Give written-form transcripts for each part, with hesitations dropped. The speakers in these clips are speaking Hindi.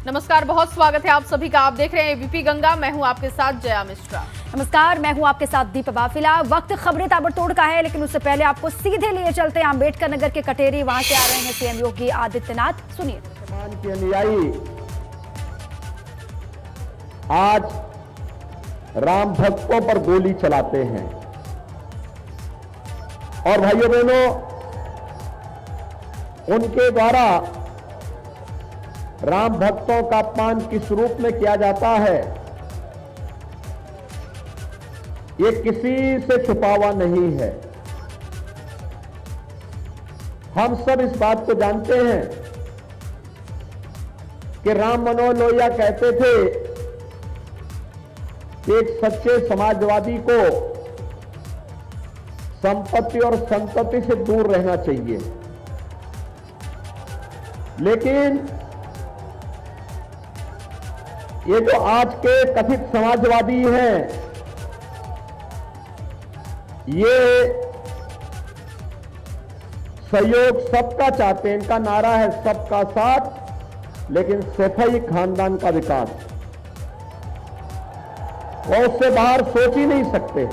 नमस्कार, बहुत स्वागत है आप सभी का। आप देख रहे हैं एबीपी गंगा। मैं हूं आपके साथ जया मिश्रा। नमस्कार, मैं हूं आपके साथ दीपा बाफिला। वक्त खबरें ताबड़तोड़ का है, लेकिन उससे पहले आपको सीधे लिए चलते हैं अम्बेडकर नगर के कटेरी। वहां से आ रहे हैं सीएम योगी आदित्यनाथ। सुनिए। के अनुयायी आज राम भक्तों पर गोली चलाते हैं और भाइयों बहनों, उनके द्वारा राम भक्तों का अपमान किस रूप में किया जाता है, ये किसी से छुपा हुआ नहीं है। हम सब इस बात को जानते हैं कि राम मनोहर लोहिया कहते थे कि एक सच्चे समाजवादी को संपत्ति और संतति से दूर रहना चाहिए, लेकिन ये जो आज के कथित समाजवादी हैं, ये सहयोग सबका चाहते हैं। इनका नारा है सबका साथ, लेकिन सैफई खानदान का विकास। वो उससे बाहर सोच ही नहीं सकते।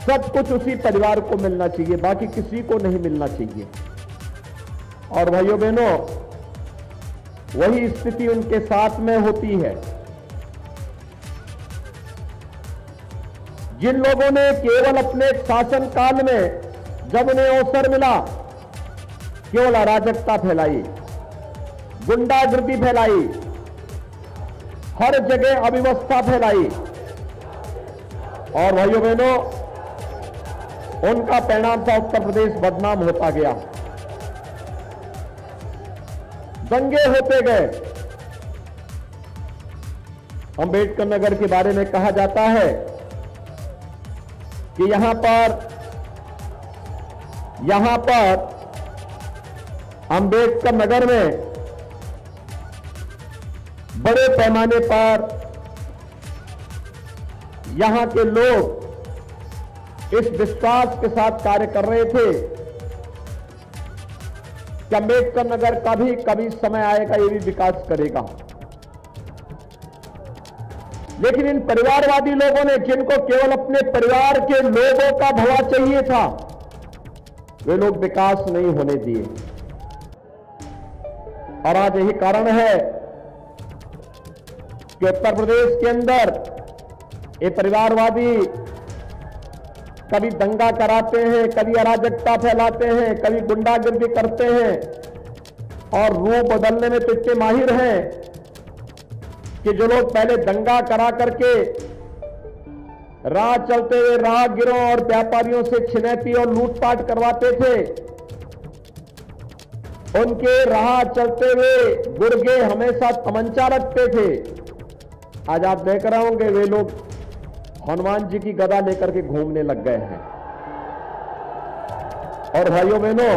सब कुछ उसी परिवार को मिलना चाहिए, बाकी किसी को नहीं मिलना चाहिए। और भाइयों बहनों, वही स्थिति उनके साथ में होती है। जिन लोगों ने केवल अपने शासनकाल में, जब उन्हें अवसर मिला, केवल अराजकता फैलाई, गुंडागर्दी फैलाई, हर जगह अव्यवस्था फैलाई, और भाइयों बहनों, उनका परिणाम था उत्तर प्रदेश बदनाम होता गया, दंगे होते गए। अम्बेडकर नगर के बारे में कहा जाता है कि यहां पर अम्बेडकर नगर में बड़े पैमाने पर यहां के लोग इस विश्वास के साथ कार्य कर रहे थे कि अम्बेडकर नगर का भी कभी समय आएगा, ये भी विकास करेगा। लेकिन इन परिवारवादी लोगों ने, जिनको केवल अपने परिवार के लोगों का भला चाहिए था, वे लोग विकास नहीं होने दिए। और आज यही कारण है कि उत्तर प्रदेश के अंदर ये परिवारवादी कभी दंगा कराते हैं, कभी अराजकता फैलाते हैं, कभी गुंडागर्दी करते हैं, और रूप बदलने में तो इतने माहिर हैं कि जो लोग पहले दंगा करा करके राह चलते हुए राहगीरों और व्यापारियों से छिनैती और लूटपाट करवाते थे, उनके राह चलते हुए गुर्गे हमेशा तमंचा रखते थे। आज आप देख रहे होंगे वे लोग हनुमान जी की गदा लेकर के घूमने लग गए हैं। और भाइयों बहनों,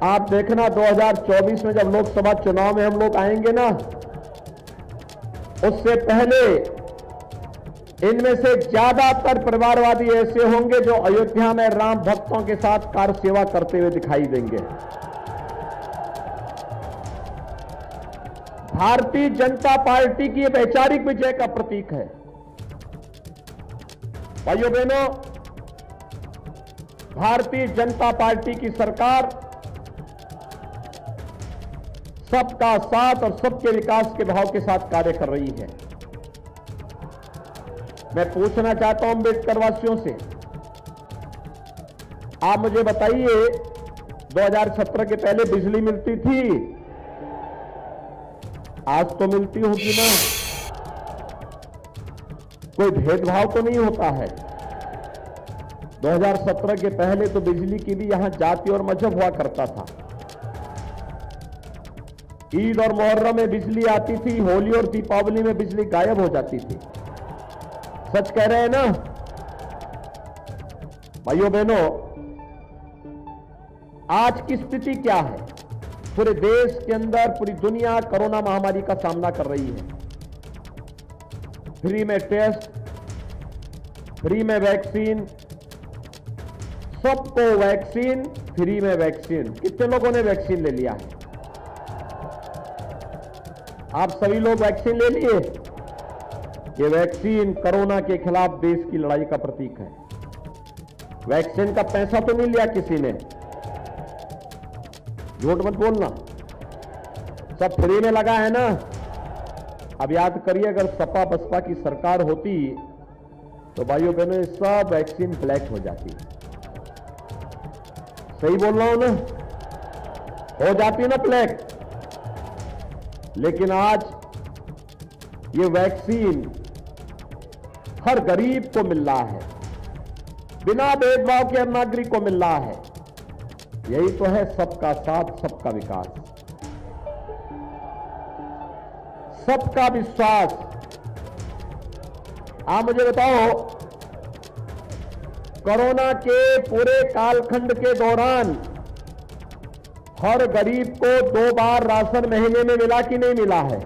आप देखना 2024 में जब लोकसभा चुनाव में हम लोग आएंगे ना, उससे पहले इनमें से ज्यादातर परिवारवादी ऐसे होंगे जो अयोध्या में राम भक्तों के साथ कार सेवा करते हुए दिखाई देंगे। भारतीय जनता पार्टी की यह वैचारिक विजय का प्रतीक है। भाइयों बहनों, भारतीय जनता पार्टी की सरकार सबका साथ और सबके विकास के भाव के साथ कार्य कर रही है। मैं पूछना चाहता हूं अम्बेडकर वासियों से, आप मुझे बताइए 2017 के पहले बिजली मिलती थी? आज तो मिलती होगी ना। कोई भेदभाव तो नहीं होता है। 2017 के पहले तो बिजली की भी यहां जाति और मजहब हुआ करता था। ईद और मुहर्रम में बिजली आती थी, होली और दीपावली में बिजली गायब हो जाती थी। सच कह रहे हैं ना भाइयों बहनों? आज की स्थिति क्या है? पूरे देश के अंदर, पूरी दुनिया कोरोना महामारी का सामना कर रही है। फ्री में टेस्ट, फ्री में वैक्सीन, सबको वैक्सीन, फ्री में वैक्सीन। कितने लोगों ने वैक्सीन ले लिया है? आप सभी लोग वैक्सीन ले लिए? ये वैक्सीन कोरोना के खिलाफ देश की लड़ाई का प्रतीक है। वैक्सीन का पैसा तो नहीं लिया किसी ने, झूठ मत बोलना, सब फ्री में लगा है ना। अब याद करिए, अगर सपा बसपा की सरकार होती तो भाइयों बहनों सब वैक्सीन ब्लैक हो जाती। सही बोल रहा हूं ना? हो जाती ना ब्लैक। लेकिन आज ये वैक्सीन हर गरीब को मिल रहा है, बिना भेदभाव के हर नागरिक को मिल रहा है। यही तो है सबका साथ, सबका विकास, सबका विश्वास। आप मुझे बताओ, कोरोना के पूरे कालखंड के दौरान हर गरीब को 2 बार राशन महीने में मिला कि नहीं मिला है?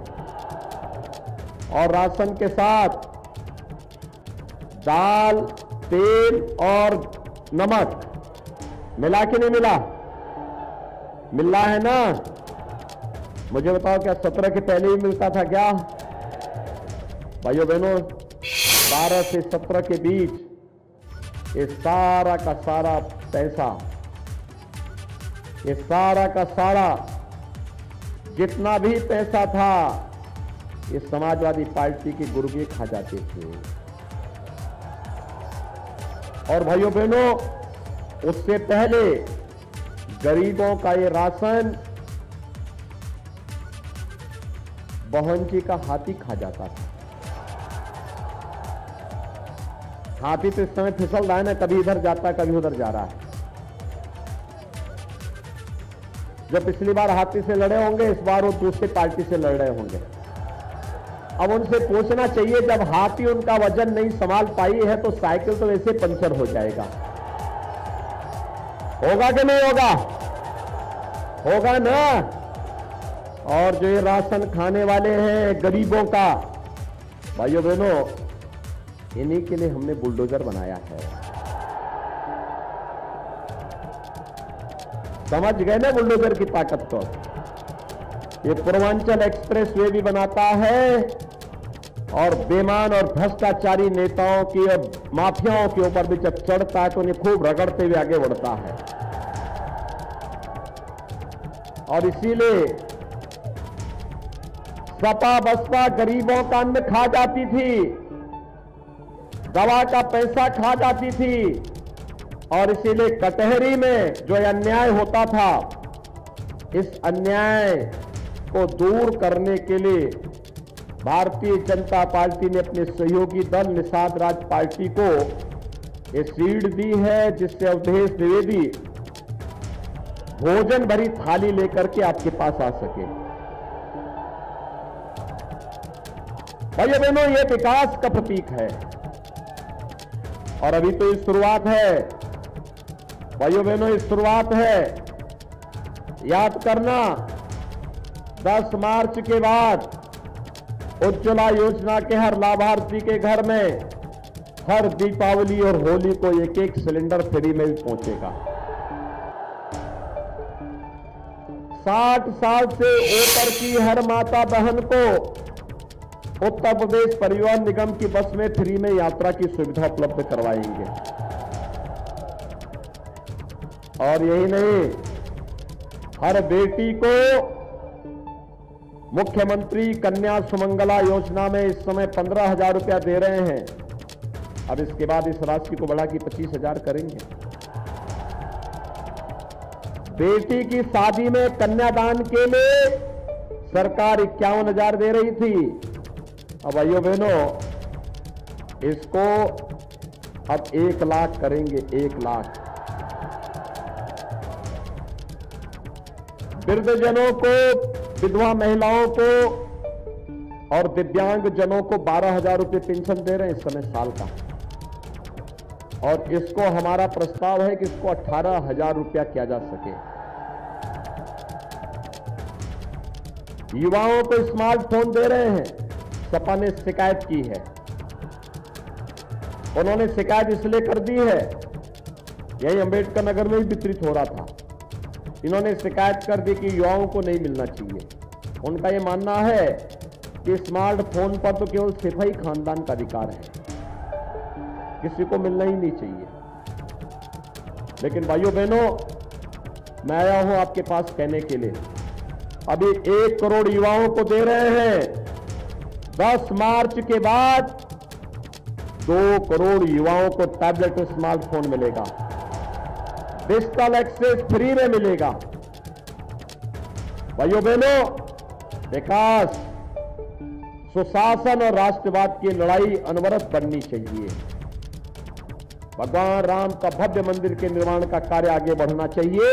और राशन के साथ दाल, तेल और नमक मिला कि नहीं मिला? मिल रहा है ना? मुझे बताओ, क्या 17 के पहले ही मिलता था क्या? भाइयों बहनों, 12 से 17 के बीच ये सारा का सारा पैसा, ये सारा का सारा जितना भी पैसा था, ये समाजवादी पार्टी के गुर्गे खा जाते थे। और भाइयों बहनों, उससे पहले गरीबों का ये राशन बहन जी का हाथी खा जाता था। हाथी तो इस समय फिसल रहा है ना, कभी इधर जाता कभी उधर जा रहा है। जब पिछली बार हाथी से लड़े होंगे, इस बार वो दूसरी पार्टी से लड़ रहे होंगे। अब उनसे पूछना चाहिए, जब हाथी उनका वजन नहीं संभाल पाई है तो साइकिल तो वैसे पंचर हो जाएगा। होगा कि नहीं होगा? होगा ना। और जो ये राशन खाने वाले हैं गरीबों का, भाइयों बहनों, इन्हीं के लिए हमने बुलडोजर बनाया है। समझ गए ना बुलडोजर की ताकत को? ये पूर्वांचल एक्सप्रेस वे भी बनाता है और बेईमान और भ्रष्टाचारी नेताओं की और माफियाओं के ऊपर भी जब चढ़ता है तो उन्हें खूब रगड़ते हुए आगे बढ़ता है। और इसीलिए सपा बसपा गरीबों का अन्न खा जाती थी, दवा का पैसा खा जाती थी। और इसीलिए कटहरी में जो अन्याय होता था, इस अन्याय को दूर करने के लिए भारतीय जनता पार्टी ने अपने सहयोगी दल निषाद राज पार्टी को ये सीट दी है, जिससे अवधेश द्विवेदी भोजन भरी थाली लेकर के आपके पास आ सके। भाइयों बहनों, ये विकास का प्रतीक है और अभी तो ये शुरुआत है। भाइयों बहनों, ये शुरुआत है। याद करना, 10 मार्च के बाद उज्ज्वला योजना के हर लाभार्थी के घर में हर दीपावली और होली को एक सिलेंडर फ्री में पहुंचेगा। 60 साल से ऊपर की हर माता बहन को उत्तर प्रदेश परिवहन निगम की बस में फ्री में यात्रा की सुविधा उपलब्ध करवाएंगे। और यही नहीं, हर बेटी को मुख्यमंत्री कन्या सुमंगला योजना में इस समय 15,000 रुपया दे रहे हैं। अब इसके बाद इस राशि को बढ़ा के 25,000 करेंगे। बेटी की शादी में कन्यादान के लिए सरकार 51,000 दे रही थी। अब भाइयों बहनों, इसको अब 1 लाख करेंगे। 1 लाख वृद्धजनों को, विधवा महिलाओं को और दिव्यांग जनों को 12,000 रुपये पेंशन दे रहे हैं इस समय साल का। और इसको हमारा प्रस्ताव है कि इसको 18,000 रुपया किया जा सके। युवाओं को स्मार्टफोन दे रहे हैं। सपा ने शिकायत की है, उन्होंने शिकायत इसलिए कर दी है, यही अंबेडकर नगर में भी वितरित हो रहा था। इन्होंने शिकायत कर दी कि युवाओं को नहीं मिलना चाहिए। उनका यह मानना है कि स्मार्टफोन पर तो केवल सिर्फ ही खानदान का अधिकार है, किसी को मिलना ही नहीं चाहिए। लेकिन भाइयों बहनों, मैं आया हूं आपके पास कहने के लिए, अभी 1 करोड़ युवाओं को दे रहे हैं। 10 मार्च के बाद 2 करोड़ युवाओं को टैबलेट और स्मार्टफोन मिलेगा, डिजिटल एक्सेस फ्री में मिलेगा। भाइयों बहनों, विकास, सुशासन और राष्ट्रवाद की लड़ाई अनवरत बननी चाहिए। भगवान राम का भव्य मंदिर के निर्माण का कार्य आगे बढ़ना चाहिए।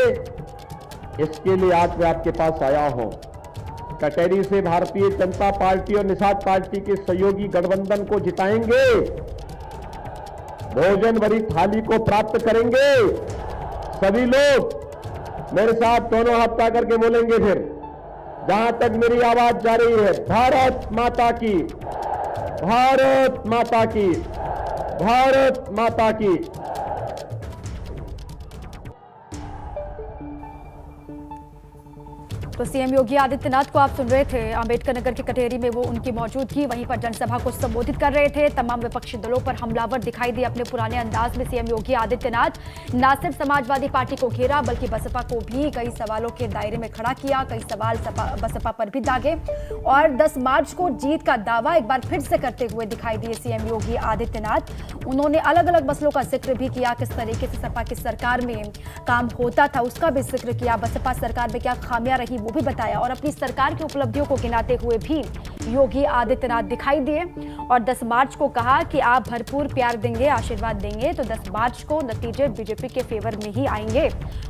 इसके लिए आज मैं आपके पास आया हूं। कटेरी से भारतीय जनता पार्टी और निषाद पार्टी के सहयोगी गठबंधन को जिताएंगे, भोजन भरी थाली को प्राप्त करेंगे। सभी लोग मेरे साथ दोनों हाथ पकड़ करके बोलेंगे फिर, जहां तक मेरी आवाज जा रही है, भारत माता की, भारत माता की, भारत माता की। तो सीएम योगी आदित्यनाथ को आप सुन रहे थे। अंबेडकर नगर के कटेरी में वो उनकी मौजूदगी, वहीं पर जनसभा को संबोधित कर रहे थे। तमाम विपक्षी दलों पर हमलावर दिखाई दिए अपने पुराने अंदाज में सीएम योगी आदित्यनाथ। न सिर्फ समाजवादी पार्टी को घेरा, बल्कि बसपा को भी कई सवालों के दायरे में खड़ा किया। कई सवाल बसपा पर भी दागे और 10 मार्च को जीत का दावा एक बार फिर से करते हुए दिखाई दिए सीएम योगी आदित्यनाथ। उन्होंने अलग अलग मसलों का जिक्र भी किया, किस तरीके से सपा की सरकार में काम होता था उसका भी जिक्र किया, बसपा सरकार में क्या खामियां रही वो भी बताया और अपनी सरकार की उपलब्धियों को गिनाते हुए भी योगी आदित्यनाथ दिखाई दिए। और 10 मार्च को कहा कि आप भरपूर प्यार देंगे, आशीर्वाद देंगे तो 10 मार्च को नतीजे बीजेपी के फेवर में ही आएंगे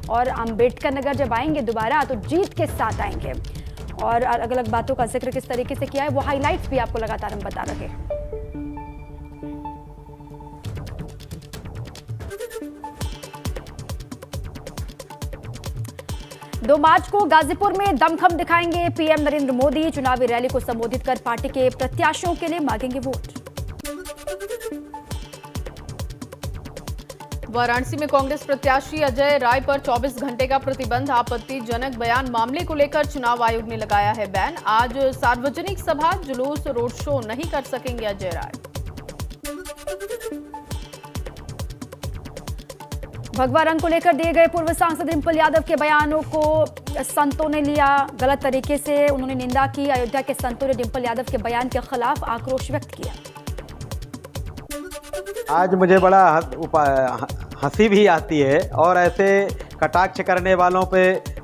और अंबेडकर नगर जब आएंगे दोबारा तो जीत के साथ आएंगे। और अलग अलग बातों का जिक्र किस तरीके से किया है वो हाईलाइट्स भी आपको लगातार हम बता रहे हैं। 2 मार्च को गाजीपुर में दमखम दिखाएंगे पीएम नरेंद्र मोदी। चुनावी रैली को संबोधित कर पार्टी के प्रत्याशियों के लिए मांगेंगे वोट। वाराणसी में कांग्रेस प्रत्याशी अजय राय पर 24 घंटे का प्रतिबंध। आपत्तिजनक बयान मामले को लेकर चुनाव आयोग ने लगाया है बैन। आज सार्वजनिक सभा, जुलूस, रोड शो नहीं कर सकेंगे अजय राय। भगवा रंग को लेकर दिए गए पूर्व सांसद डिंपल यादव के बयानों को संतों ने लिया गलत तरीके से। उन्होंने निंदा की। अयोध्या के संतों ने डिंपल यादव के बयान के खिलाफ आक्रोश व्यक्त किया। आज मुझे बड़ा हंसी भी आती है और ऐसे कटाक्ष करने वालों पे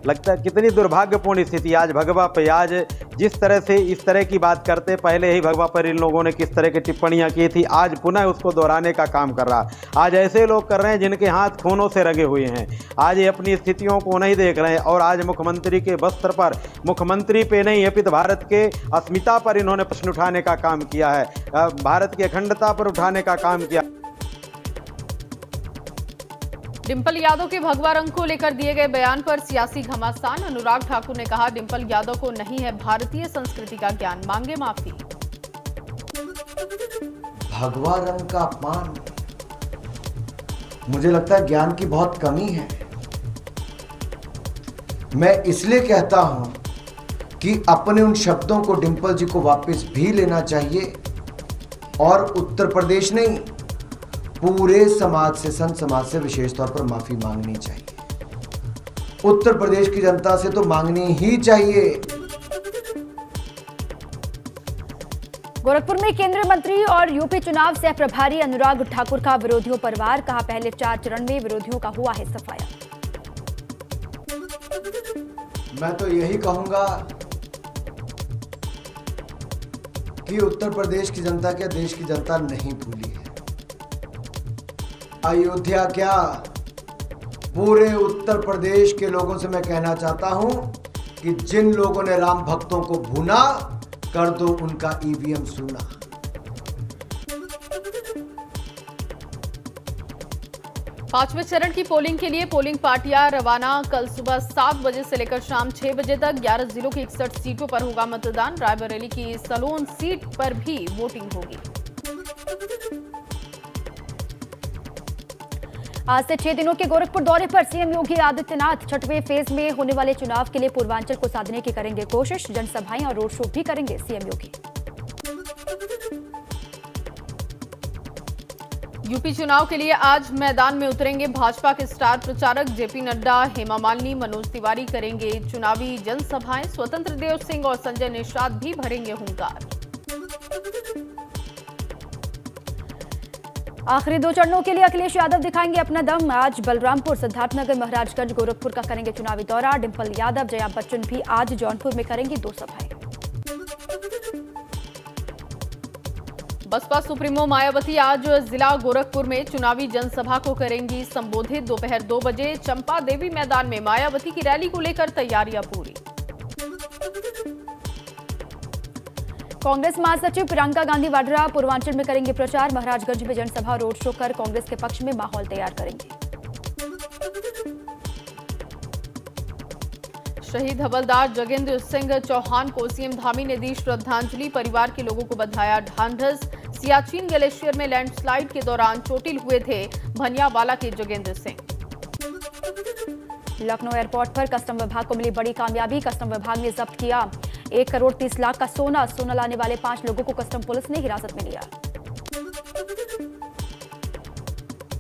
लगता है कितनी दुर्भाग्यपूर्ण स्थिति। आज भगवा पे आज जिस तरह से इस तरह की बात करते, पहले ही भगवा पर इन लोगों ने किस तरह की टिप्पणियां की थी, आज पुनः उसको दोहराने का काम कर रहा। आज ऐसे लोग कर रहे हैं जिनके हाथ खूनों से रंगे हुए हैं। आज ये अपनी स्थितियों को नहीं देख रहे हैं और आज मुख्यमंत्री के वस्त्र पर, मुख्यमंत्री पे नहीं अपित भारत के अस्मिता पर इन्होंने प्रश्न उठाने का काम किया है, भारत की अखंडता पर उठाने का काम किया। डिंपल यादव के भगवा रंग को लेकर दिए गए बयान पर सियासी घमासान। अनुराग ठाकुर ने कहा, डिंपल यादव को नहीं है भारतीय संस्कृति का ज्ञान, मांगे माफी। भगवा रंग का अपमान, मुझे लगता है ज्ञान की बहुत कमी है। मैं इसलिए कहता हूं कि अपने उन शब्दों को डिंपल जी को वापस भी लेना चाहिए और उत्तर प्रदेश नहीं, पूरे समाज से, संत समाज से विशेष तौर पर माफी मांगनी चाहिए। उत्तर प्रदेश की जनता से तो मांगनी ही चाहिए। गोरखपुर में केंद्रीय मंत्री और यूपी चुनाव सह प्रभारी अनुराग ठाकुर का विरोधियों पर वार। कहा, पहले 4 चरण में विरोधियों का हुआ है सफाया। मैं तो यही कहूंगा कि उत्तर प्रदेश की जनता क्या देश की जनता नहीं भूली है। अयोध्या क्या, पूरे उत्तर प्रदेश के लोगों से मैं कहना चाहता हूं कि जिन लोगों ने राम भक्तों को भूना, कर दो उनका ईवीएम सूना। पांचवें चरण की पोलिंग के लिए पोलिंग पार्टियां रवाना। कल सुबह 7 बजे से लेकर शाम 6 बजे तक 11 जिलों की 61 सीटों पर होगा मतदान। रायबरेली की सलोन सीट पर भी वोटिंग होगी। आज से 6 दिनों के गोरखपुर दौरे पर सीएम योगी आदित्यनाथ 6वें फेज में होने वाले चुनाव के लिए पूर्वांचल को साधने की करेंगे कोशिश। जनसभाएं और रोड शो भी करेंगे सीएम योगी। यूपी चुनाव के लिए आज मैदान में उतरेंगे भाजपा के स्टार प्रचारक जेपी नड्डा, हेमा मालिनी, मनोज तिवारी करेंगे चुनावी जनसभाएं। स्वतंत्र देव सिंह और संजय निषाद भी भरेंगे हुंकार। आखिरी 2 चरणों के लिए अखिलेश यादव दिखाएंगे अपना दम। आज बलरामपुर, सिद्धार्थनगर, महाराजगंज, गोरखपुर का करेंगे चुनावी दौरा। डिंपल यादव, जया बच्चन भी आज जौनपुर में करेंगी 2 सभाएं। बसपा सुप्रीमो मायावती आज जिला गोरखपुर में चुनावी जनसभा को करेंगी संबोधित। दोपहर 2 बजे चंपा देवी मैदान में मायावती की रैली को लेकर तैयारियां पूरी। कांग्रेस महासचिव प्रियंका गांधी वाड्रा पूर्वांचल में करेंगे प्रचार। महाराजगंज में जनसभा रोड शो कर कांग्रेस के पक्ष में माहौल तैयार करेंगे। शहीद हवलदार जगेंद्र सिंह चौहान को सीएम धामी ने दी श्रद्धांजलि। परिवार के लोगों को बधाया ढांढस। सियाचिन ग्लेशियर में लैंडस्लाइड के दौरान चोटिल हुए थे भनियावाला के जोगेंद्र सिंह। लखनऊ एयरपोर्ट पर कस्टम विभाग को मिली बड़ी कामयाबी। कस्टम विभाग ने जब्त किया 1 करोड़ 30 लाख का सोना। सोना लाने वाले 5 लोगों को कस्टम पुलिस ने हिरासत में लिया।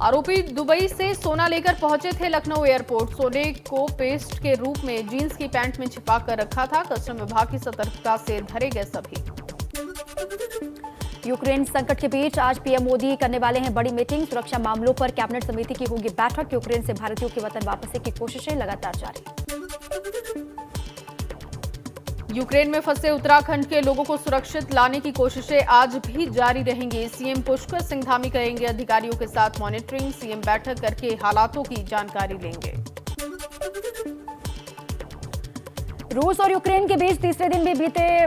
आरोपी दुबई से सोना लेकर पहुंचे थे लखनऊ एयरपोर्ट। सोने को पेस्ट के रूप में जींस की पैंट में छिपा कर रखा था। कस्टम विभाग की सतर्कता से धरे गए सभी। यूक्रेन संकट के बीच आज पीएम मोदी करने वाले हैं बड़ी मीटिंग। सुरक्षा मामलों पर कैबिनेट समिति की होगी बैठक। यूक्रेन से भारतीयों के वतन वापसी की कोशिशें लगातार जारी। यूक्रेन में फंसे उत्तराखंड के लोगों को सुरक्षित लाने की कोशिशें आज भी जारी रहेंगी। सीएम पुष्कर सिंह धामी करेंगे अधिकारियों के साथ मॉनिटरिंग। सीएम बैठक करके हालातों की जानकारी लेंगे। रूस और यूक्रेन के बीच तीसरे दिन भी बीते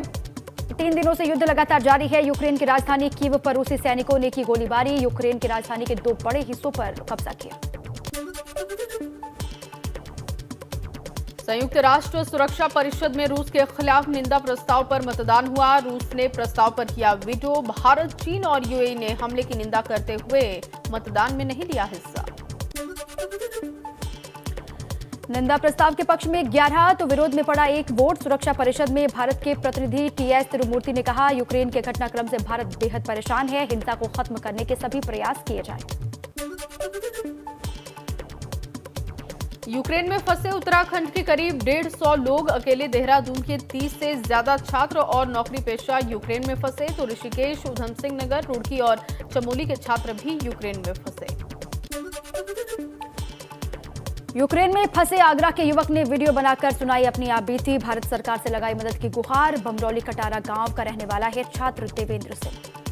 3 दिनों से युद्ध लगातार जारी है। यूक्रेन की राजधानी कीव पर रूसी सैनिकों ने की गोलीबारी। यूक्रेन की राजधानी के 2 बड़े हिस्सों पर कब्जा किया। संयुक्त राष्ट्र सुरक्षा परिषद में रूस के खिलाफ निंदा प्रस्ताव पर मतदान हुआ। रूस ने प्रस्ताव पर किया वीटो। भारत, चीन और यूएई ने हमले की निंदा करते हुए मतदान में नहीं लिया हिस्सा। निंदा प्रस्ताव के पक्ष में 11 तो विरोध में पड़ा 1 वोट। सुरक्षा परिषद में भारत के प्रतिनिधि टीएस तिरुमूर्ति ने कहा, यूक्रेन के घटनाक्रम से भारत बेहद परेशान है। हिंसा को खत्म करने के सभी प्रयास किए जाएं। यूक्रेन में फंसे उत्तराखंड के करीब 150 लोग। अकेले देहरादून के 30 से ज्यादा छात्र और नौकरी पेशा यूक्रेन में फंसे। तो ऋषिकेश, उधम सिंह नगर, रुड़की और चमोली के छात्र भी यूक्रेन में फंसे। यूक्रेन में फंसे आगरा के युवक ने वीडियो बनाकर सुनाई अपनी आप बीती। भारत सरकार से लगाई मदद की गुहार। बमरौली कटारा गांव का रहने वाला है छात्र देवेंद्र सिंह।